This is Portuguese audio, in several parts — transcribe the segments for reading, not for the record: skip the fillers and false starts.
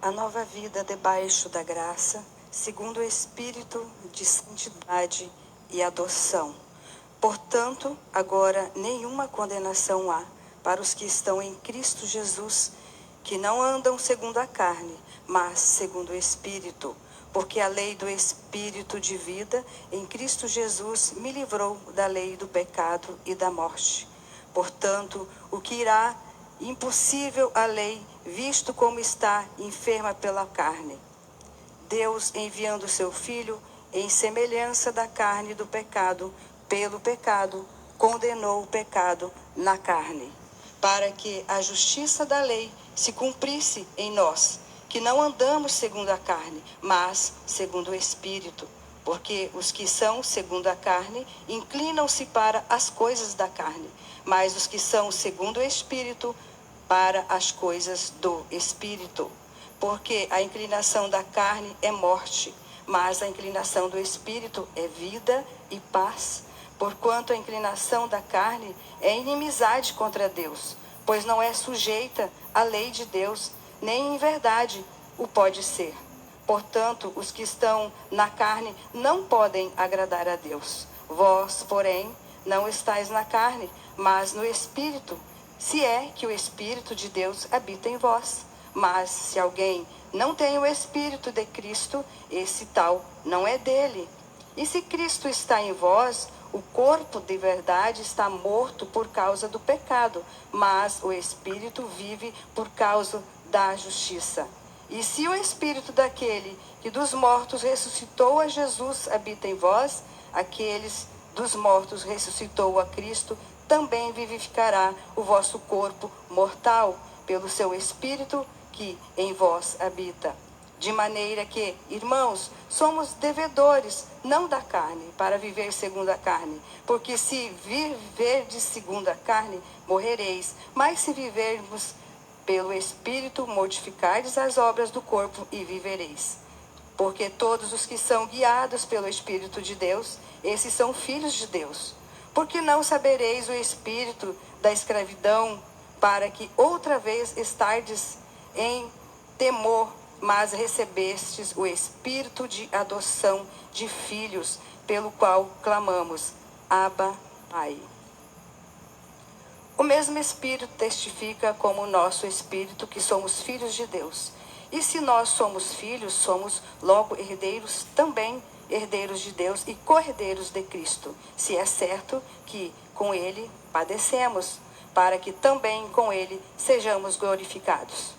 a nova vida debaixo da graça, segundo o Espírito de santidade e adoção. Portanto, agora nenhuma condenação há para os que estão em Cristo Jesus, que não andam segundo a carne, mas segundo o Espírito. Porque a lei do Espírito de vida em Cristo Jesus me livrou da lei do pecado e da morte. Portanto, o que irá impossível à lei, visto como está enferma pela carne? Deus, enviando seu Filho em semelhança da carne do pecado, pelo pecado, condenou o pecado na carne, para que a justiça da lei se cumprisse em nós, que não andamos segundo a carne, mas segundo o Espírito. Porque os que são segundo a carne inclinam-se para as coisas da carne, mas os que são segundo o Espírito, para as coisas do Espírito. Porque a inclinação da carne é morte, mas a inclinação do Espírito é vida e paz. Porquanto a inclinação da carne é inimizade contra Deus, pois não é sujeita à lei de Deus, nem em verdade o pode ser. Portanto, os que estão na carne não podem agradar a Deus. Vós, porém, não estáis na carne, mas no Espírito, se é que o Espírito de Deus habita em vós. Mas se alguém não tem o Espírito de Cristo, esse tal não é dele. E se Cristo está em vós, o corpo de verdade está morto por causa do pecado, mas o Espírito vive por causa da justiça. E se o Espírito daquele que dos mortos ressuscitou a Jesus habita em vós, aqueles dos mortos ressuscitou a Cristo, também vivificará o vosso corpo mortal pelo seu Espírito que em vós habita. De maneira que, irmãos, somos devedores, não da carne, para viver segundo a carne. Porque se viverdes segundo a carne, morrereis. Mas se vivermos pelo Espírito, mortificardes as obras do corpo e vivereis. Porque todos os que são guiados pelo Espírito de Deus, esses são filhos de Deus. Porque não sabereis o espírito da escravidão, para que outra vez estardes em temor, mas recebestes o Espírito de adoção de filhos, pelo qual clamamos, Abba, Pai. O mesmo Espírito testifica como o nosso Espírito que somos filhos de Deus. E se nós somos filhos, somos logo herdeiros também, herdeiros de Deus e co-herdeiros de Cristo, se é certo que com Ele padecemos, para que também com Ele sejamos glorificados.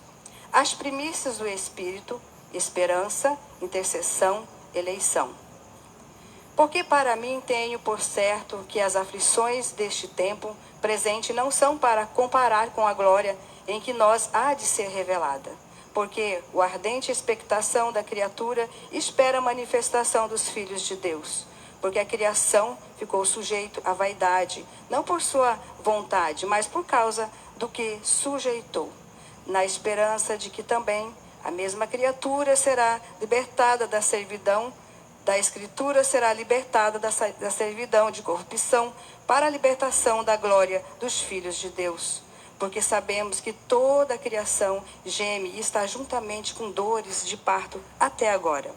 As primícias do Espírito, esperança, intercessão, eleição. Porque para mim tenho por certo que as aflições deste tempo presente não são para comparar com a glória em que nós há de ser revelada. Porque a ardente expectação da criatura espera a manifestação dos filhos de Deus. Porque a criação ficou sujeito à vaidade, não por sua vontade, mas por causa do que sujeitou, na esperança de que também a mesma criatura será libertada da servidão da Escritura, será libertada da servidão de corrupção para a libertação da glória dos filhos de Deus. Porque sabemos que toda a criação geme e está juntamente com dores de parto até agora.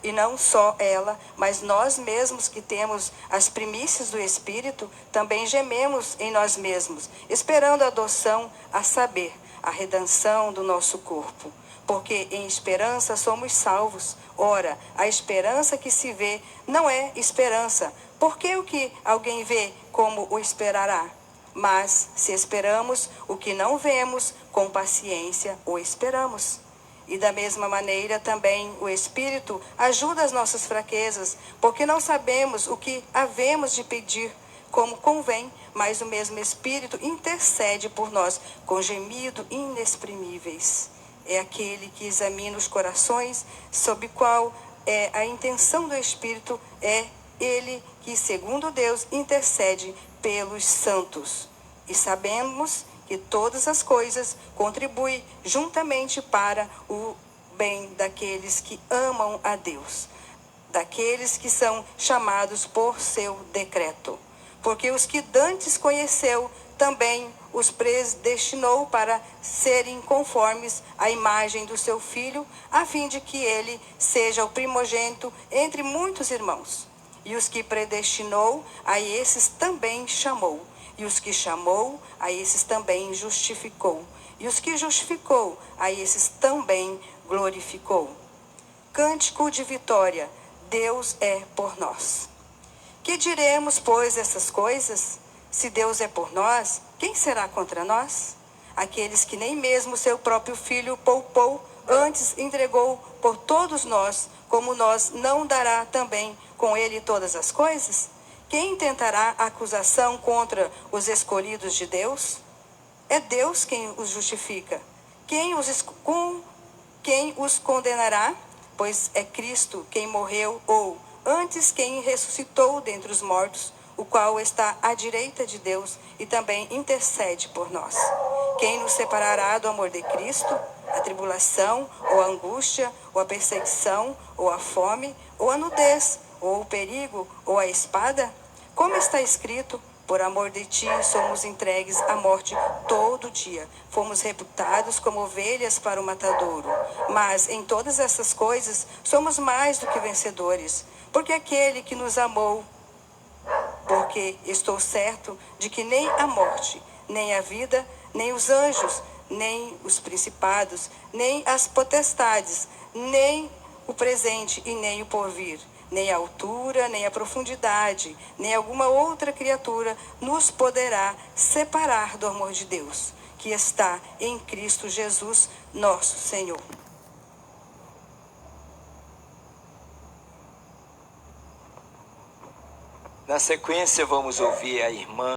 E não só ela, mas nós mesmos que temos as primícias do Espírito, também gememos em nós mesmos, esperando a adoção, a saber, a redenção do nosso corpo. Porque em esperança somos salvos. Ora, a esperança que se vê não é esperança. Porque o que alguém vê, como o esperará? Mas se esperamos o que não vemos, com paciência o esperamos. E da mesma maneira também o Espírito ajuda as nossas fraquezas, porque não sabemos o que havemos de pedir como convém, mas o mesmo Espírito intercede por nós com gemido inexprimíveis. É aquele que examina os corações, sob qual é a intenção do Espírito, é ele que, segundo Deus, intercede pelos santos. E sabemos que todas as coisas contribuem juntamente para o bem daqueles que amam a Deus, daqueles que são chamados por seu decreto. Porque os que dantes conheceu, também os predestinou para serem conformes à imagem do seu Filho, a fim de que ele seja o primogênito entre muitos irmãos. E os que predestinou, a esses também chamou. E os que chamou, a esses também justificou. E os que justificou, a esses também glorificou. Cântico de vitória, Deus é por nós. Que diremos, pois, essas coisas? Se Deus é por nós, quem será contra nós? Aqueles que nem mesmo seu próprio Filho poupou, antes entregou por todos nós, como nós não dará também com ele todas as coisas? Quem tentará acusação contra os escolhidos de Deus? É Deus quem os justifica. Quem os condenará? Pois é Cristo quem morreu, ou antes quem ressuscitou dentre os mortos, o qual está à direita de Deus e também intercede por nós. Quem nos separará do amor de Cristo? A tribulação, ou a angústia, ou a perseguição, ou a fome, ou a nudez, ou o perigo, ou a espada? Como está escrito: por amor de ti somos entregues à morte todo dia. Fomos reputados como ovelhas para o matadouro. Mas em todas essas coisas somos mais do que vencedores, porque aquele que nos amou. Porque estou certo de que nem a morte, nem a vida, nem os anjos, nem os principados, nem as potestades, nem o presente e nem o porvir, nem a altura, nem a profundidade, nem alguma outra criatura nos poderá separar do amor de Deus, que está em Cristo Jesus, nosso Senhor. Na sequência, vamos ouvir a irmã